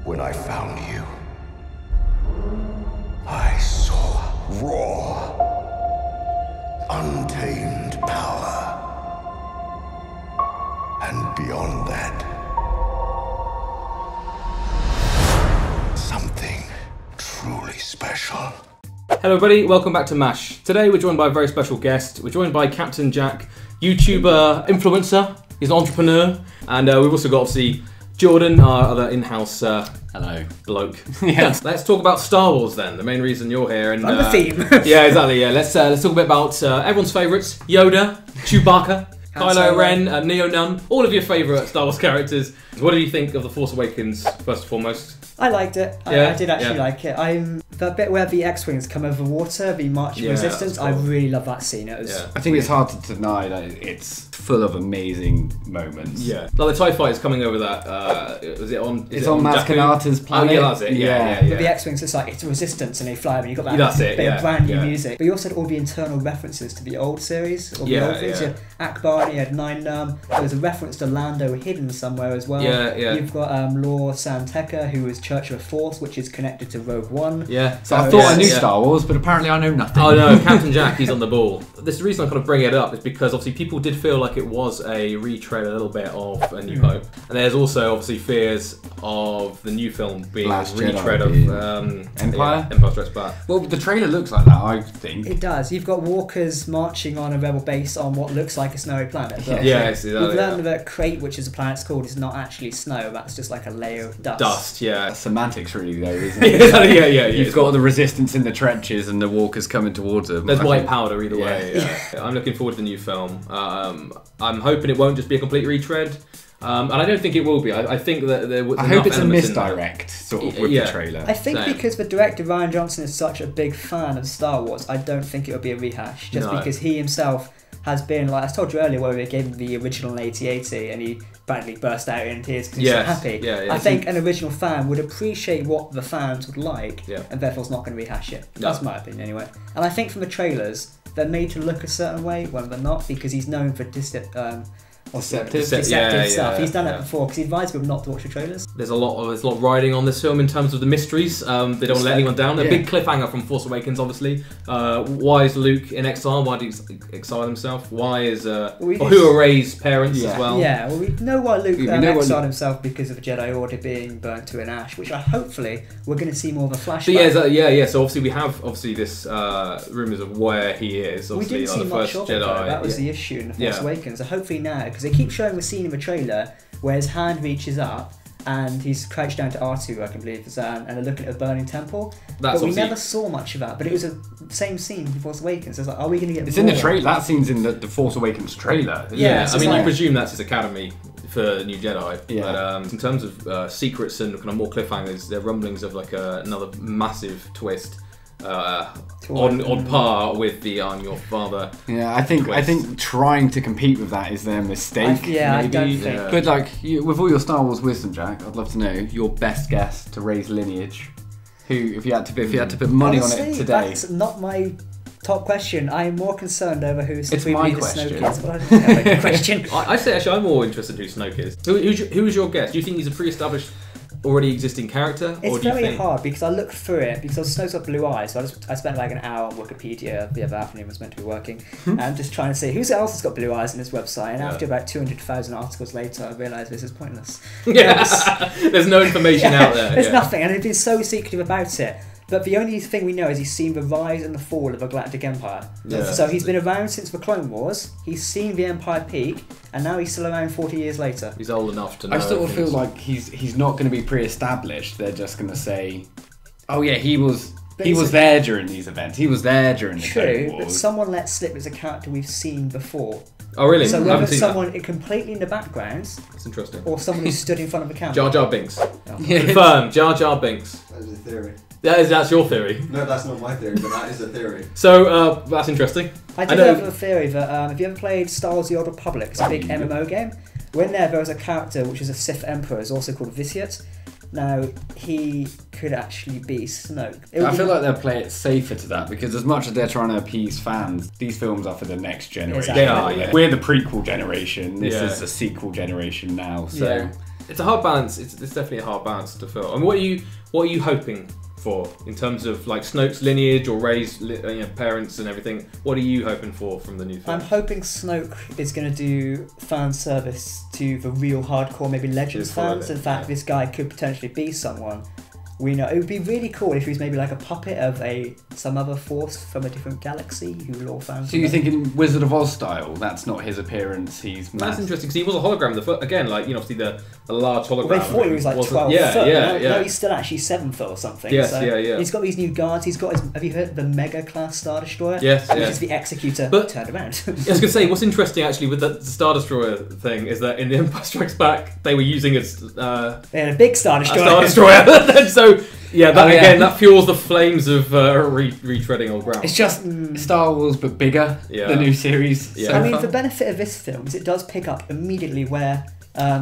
When I found you, I saw raw, untamed power. And beyond that, something truly special. Hello everybody, welcome back to MASH. Today we're joined by a very special guest. We're joined by Captain Jack, YouTuber, influencer, he's an entrepreneur, and we've also got obviously Jordan, our other in-house hello bloke. Yes. Let's talk about Star Wars then, the main reason you're here. And the theme. Yeah, exactly, yeah. Let's talk a bit about everyone's favourites, Yoda, Chewbacca, Kylo Ren, Neo-Num, all of your favourite Star Wars characters. What do you think of The Force Awakens, first and foremost? I liked it. I did actually like it. The bit where the X-Wings come over water, the March of Resistance, cool. I really love that scene. It was I think it's hard to deny that it's full of amazing moments. Yeah. Like the TIE fighter is coming over that, it's on Maz Kanata's planet. Oh yeah, that's it. Yeah. But the X-Wings, it's like, it's Resistance and they fly and you've got that bit of brand new music. But you also had all the internal references to the old series, or the old things. You had Akbar, you had Nine Num, there was a reference to Lando hidden somewhere as well. Yeah. You've got Lord San Tekka, who is Church of the Force, which is connected to Rogue One. Yeah. So I thought I knew Star Wars, but apparently I know nothing. Oh no, Captain Jack, he's on the ball. This reason I kind of bring it up is because obviously people did feel like it was a retread a little bit of A New Hope. And there's also obviously fears of the new film being Last a retread Jedi, of Empire? Empire Strikes Back. Well, the trailer looks like that, I think. It does. You've got walkers marching on a rebel base on what looks like a snowy planet. But Yes, we've learned that Crate, which is a planet's called, is not actually snow. That's just like a layer of dust. Dust, yeah. That's semantics really though, isn't it? yeah. You've got the resistance in the trenches and the walkers coming towards them. There's white powder either way. Yeah. I'm looking forward to the new film. I'm hoping it won't just be a complete retread. And I don't think it will be. I think that there was. I hope it's a misdirect, sort of, with the trailer. I think because the director Rian Johnson is such a big fan of Star Wars, I don't think it will be a rehash. Just because he himself has been, like I told you earlier, where we gave him the original in AT-AT and he badly burst out in tears because he's so happy. I think an original fan would appreciate what the fans would like, and therefore is not going to rehash it. That's my opinion anyway. And I think from the trailers, they're made to look a certain way when they're not, because he's known for deceptive stuff. He's done that before because he advised people not to watch the trailers. There's a lot riding on this film in terms of the mysteries. They don't let anyone down. A big cliffhanger from Force Awakens, obviously. Why is Luke in exile? Why did he exile himself? Why is who are Rey's parents as well? Yeah, well, we know why Luke exiled himself because of the Jedi Order being burnt to an ash, which hopefully we're going to see more of a flashback. So obviously we have this rumours of where he is. Obviously, we didn't see the much first of it, Jedi. That was the issue in the Force Awakens. So hopefully now, because they keep showing the scene in the trailer where his hand reaches up and he's crouched down to R2, I can believe, and they're looking at a burning temple. But we never saw much of that. But it was the same scene in Force Awakens. So it's like, are we going to get? It's in the trailer. That scene's in the Force Awakens trailer. I mean, you presume that's his academy for New Jedi. But in terms of secrets and kind of more cliffhangers, there are rumblings of like another massive twist. On par with the I'm Your Father. Yeah, I think trying to compete with that is their mistake. I don't think. But like, with all your Star Wars wisdom, Jack, I'd love to know your best guess to Rey's lineage. Who, if you had to put money on it today? That's not my top question. I am more concerned over who supremely the Snoke is. But I don't think that's a question. I say actually, I'm more interested in who Snoke is. Who is your guess? Do you think he's a pre-established, already existing character? It's very hard because I looked through it because Snoke's got blue eyes, so I spent like an hour on Wikipedia the other afternoon, was meant to be working, and just trying to see who else has got blue eyes in this website, and after about 200,000 articles later I realised this is pointless. There's no information out there. There's nothing, and they've been so secretive about it. But the only thing we know is he's seen the rise and the fall of a galactic empire. So he's been around since the Clone Wars, he's seen the Empire peak, and now he's still around 40 years later. He's old enough to know. I still feel like he's not going to be pre-established. They're just going to say, oh yeah, he was there during these events. He was there during the Clone Wars. But someone let slip as a character we've seen before. Oh really? So whether someone completely in the background, that's interesting, or someone who stood in front of the camera. Jar Jar Binks. Confirmed. Jar Jar Binks. That is a theory. That's your theory. No, that's not my theory, but that is a theory. So that's interesting. I have a theory that have you ever played Star Wars: The Old Republic? It's a big MMO game. When there was a character which is a Sith Emperor, is also called Vitiate. Now he could actually be Snoke. I feel like they'll play it safer to that because as much as they're trying to appease fans, these films are for the next generation. Exactly. They are. Yeah. We're the prequel generation. This is the sequel generation now. So. Yeah. it's a hard balance. It's definitely a hard balance to fill. And what are you hoping for in terms of like Snoke's lineage or Rey's parents and everything? What are you hoping for from the new film? I'm hoping Snoke is going to do fan service to the real hardcore, maybe Legends fans. In fact, this guy could potentially be someone we know. It would be really cool if he was maybe like a puppet of some other force from a different galaxy who lore fans. So you're thinking Wizard of Oz style? That's not his appearance. That's interesting because he was a hologram. Again, like obviously the large hologram. Well, they thought he was like 12 foot. No, he's still actually 7 foot or something. Yes, so yeah. He's got these new guards. He's got have you heard of the Mega Class Star Destroyer? Yes, which is the Executor turned around. I was going to say, what's interesting actually with the Star Destroyer thing is that in The Empire Strikes Back they were using they had a big Star Destroyer. A Star Destroyer. So yeah, again, that fuels the flames of retreading old ground. It's just Star Wars, but bigger. Yeah. The new series. Yeah. So I mean, the benefit of this film is it does pick up immediately where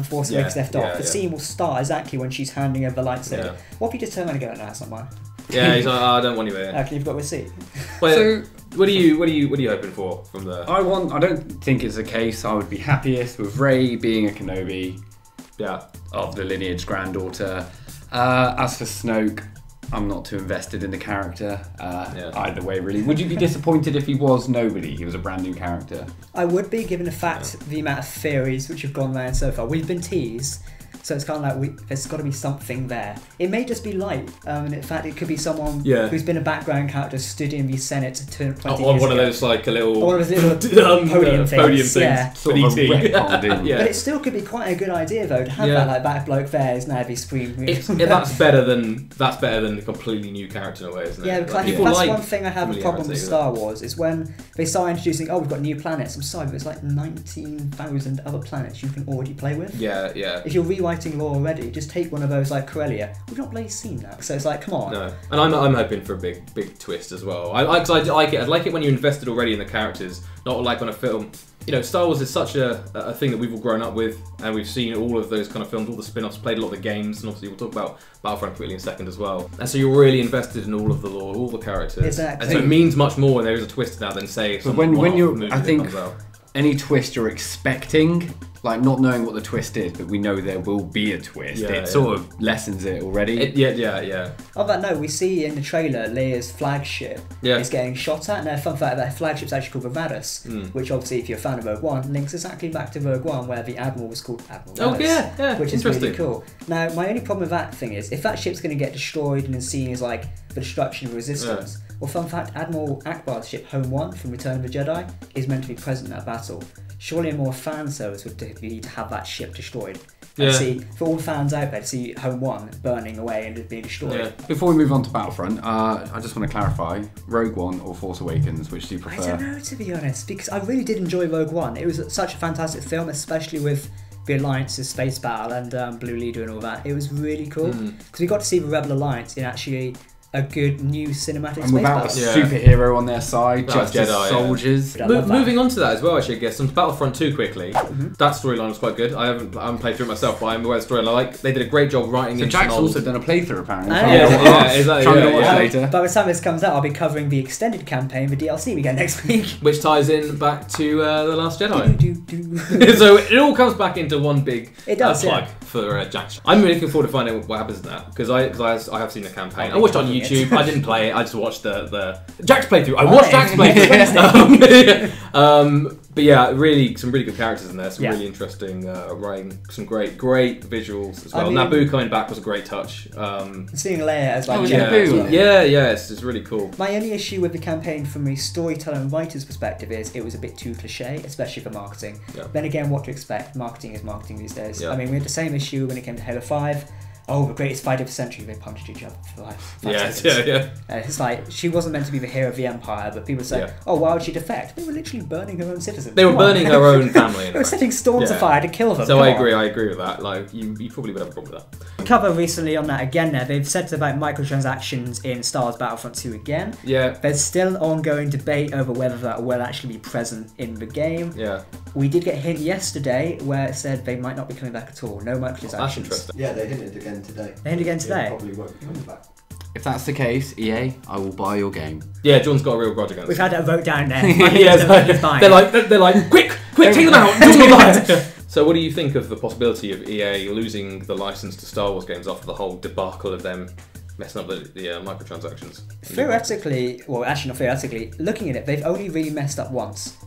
Force Awakens left off. The scene will start exactly when she's handing over the lightsaber. Yeah. What if you just turn around and go, "No, it's not mine"? Yeah, he's like, I don't want you here. Can you've got a receipt? Well, so, what are you hoping for from the? I don't think it's the case. I would be happiest with Rey being a Kenobi. Yeah. Of the lineage granddaughter. As for Snoke, I'm not too invested in the character either way, really. Would you be disappointed if he was nobody? He was a brand new character. I would be, given the fact the amount of theories which have gone around so far. We've been teased, so it's kind of like there's got to be something there. It may just be light, and in fact, it could be someone who's been a background character studying the Senate 20 years ago. On one of those like a little one of those little podium things. Yeah, sort of But it still could be quite a good idea though to have that like back bloke there is now be supreme. That's better than a completely new character in a way, isn't it? Yeah, because that's one thing I have a problem with Star Wars is when they start introducing, we've got new planets. I'm sorry, but there's like 19,000 other planets you can already play with. Yeah. If you're rewriting lore already, just take one of those like Corellia. We've not really seen that, so it's like, come on. No, and I'm hoping for a big twist as well. I like it. I like it when you're invested already in the characters, not like on a film. Star Wars is such a thing that we've all grown up with, and we've seen all of those kind of films, all the spin-offs, played a lot of the games, and obviously we'll talk about Battlefront quickly in a second as well. And so you're really invested in all of the lore, all the characters. Exactly. And so it means much more when there is a twist to that than say some movie that comes out. Any twist you're expecting, like not knowing what the twist is, but we know there will be a twist. It sort of lessens it already. Yeah. On that note, we see in the trailer Leia's flagship is getting shot at. Now, fun fact, that flagship's actually called the Varys, which obviously, if you're a fan of Rogue One, links exactly back to Rogue One, where the Admiral was called Admiral Varys, which is really cool. Now, my only problem with that thing is, if that ship's going to get destroyed and is seen as like the destruction of Resistance, well, fun fact, Admiral Akbar's ship Home 1 from Return of the Jedi is meant to be present in that battle. Surely a more fan service would be to have that ship destroyed. And see, for all the fans out there, to see Home 1 burning away and being destroyed. Yeah. Before we move on to Battlefront, I just want to clarify, Rogue One or Force Awakens, which do you prefer? I don't know, to be honest, because I really did enjoy Rogue One. It was such a fantastic film, especially with the Alliance's space battle and Blue Leader and all that. It was really cool, because we got to see the Rebel Alliance in actually a good new cinematic and without a superhero on their side, just Jedi, soldiers. Moving on to that as well, actually, I guess, on Battlefront 2 quickly. That storyline was quite good. I haven't played through it myself, but I'm aware of the storyline. They did a great job writing. So Jack's also done a playthrough apparently. Exactly. By the time this comes out, I'll be covering the extended campaign, the DLC we get next week, which ties in back to the Last Jedi. So it all comes back into one big plug for Jack. I'm really looking forward to finding out what happens in that, because I have seen the campaign. I watched it on YouTube. I didn't play it. I just watched the Jack's playthrough. I watched Jack's playthrough. But yeah, some really good characters in there. Some really interesting writing. Some great visuals as well. Naboo coming back was a great touch. Seeing Leia as like Naboo. Yeah, it's really cool. My only issue with the campaign from a storyteller and writer's perspective is it was a bit too cliche, especially for marketing. Then again, what to expect? Marketing is marketing these days. I mean, we had the same issue when it came to Halo 5. The greatest fight of the century, they punched each other for like 5 seconds. It's like, she wasn't meant to be the hero of the Empire, but people say, why would she defect? They were literally burning her own citizens. They were burning her own family. They were setting storms of fire to kill them. So I agree with that. Like, you probably would have a problem with that. Cover recently on that again there, they've said about microtransactions in Star Wars Battlefront 2 again. There's still ongoing debate over whether that will actually be present in the game. We did get a hint yesterday where it said they might not be coming back at all. No microtransactions. That's interesting. Yeah, they hinted again today. They hinted again today? They probably won't be coming back. If that's the case, EA, I will buy your game. Yeah, John's got a real grudge against. We've had a vote down there. They're like, quick, take them out. So what do you think of the possibility of EA losing the license to Star Wars games after the whole debacle of them messing up the microtransactions? Theoretically, well, actually not theoretically, looking at it, they've only really messed up once.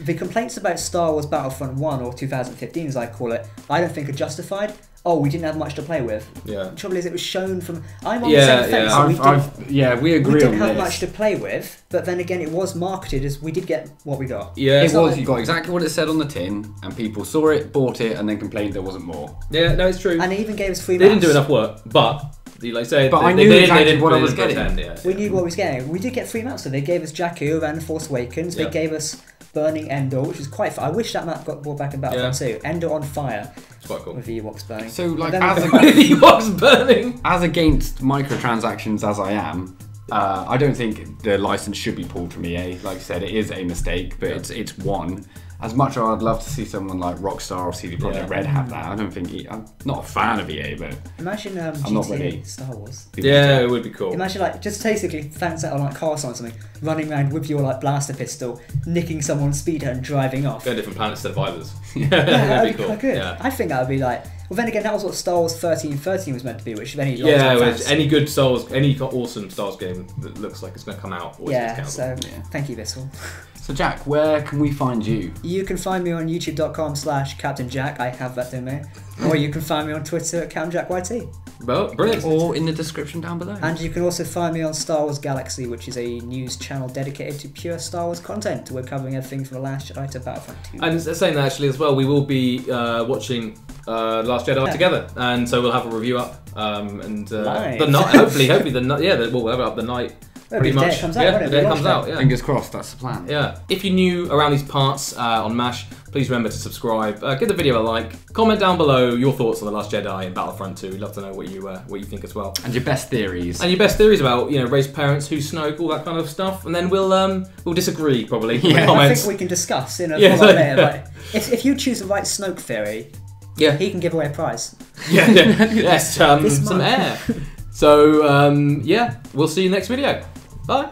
The complaints about Star Wars Battlefront 1, or 2015 as I call it, I don't think are justified. Oh, we didn't have much to play with. Yeah. The trouble is, it was shown from... I'm on the same fence. So we agree on this. We didn't have much to play with, but then again, it was marketed as we did get what we got. Yeah. It was, you got exactly what it said on the tin, and people saw it, bought it, and then complained there wasn't more. Yeah, no, it's true. And they even gave us free maps. They didn't do enough work, but... Like I say, I knew exactly what I was getting. We knew what we was getting. We did get free maps, so they gave us Jakku and Force Awakens. They gave us Burning Endor, which was quite fun. I wish that map got brought back in Battlefront 2. Endor on fire. It's quite cool. With the Ewoks burning. So, like, Ewoks burning. As against microtransactions as I am, I don't think the license should be pulled from EA. Like I said, it is a mistake, but it's one. As much as I'd love to see someone like Rockstar or CD Projekt Red have that, I don't think I'm not a fan of EA, but imagine I'm not ready. Star Wars. Yeah, it would be cool. Imagine like just basically fancy on like Coruscant or something, running around with your like blaster pistol, nicking someone's speeder and driving off. Go to different planets instead of Islas. Yeah, that'd be cool. Quite good. Yeah. I think that would be like. Well, then again, that was what Star Wars 13 was meant to be, which any any good Star Wars, any awesome Star Wars game that looks like it's going to come out. Thank you, Vissel. So Jack, where can we find you? You can find me on youtube.com/Captain Jack. I have that domain. Or you can find me on Twitter at CaptainJackYT. Well, brilliant. Or in the description down below. And you can also find me on Star Wars Galaxy, which is a news channel dedicated to pure Star Wars content. We're covering everything from The Last Jedi to Battlefront 2. And saying that actually as well, we will be watching Last Jedi together, and so we'll have a review up. The night, hopefully the night. Yeah, we'll have it up the night. Pretty much. The day it comes out, the day it comes out. Yeah. Fingers crossed. That's the plan. Yeah. If you're new around these parts on MASH, please remember to subscribe. Give the video a like. Comment down below your thoughts on The Last Jedi and Battlefront 2. We'd love to know what you think as well. And your best theories. And your best theories about Rey's parents, who's Snoke, all that kind of stuff. And then we'll disagree probably. In the comments. I think we can discuss in a later. Like, if you choose the right Snoke theory, he can give away a prize. Yes. Some air. So we'll see you next video. Bye.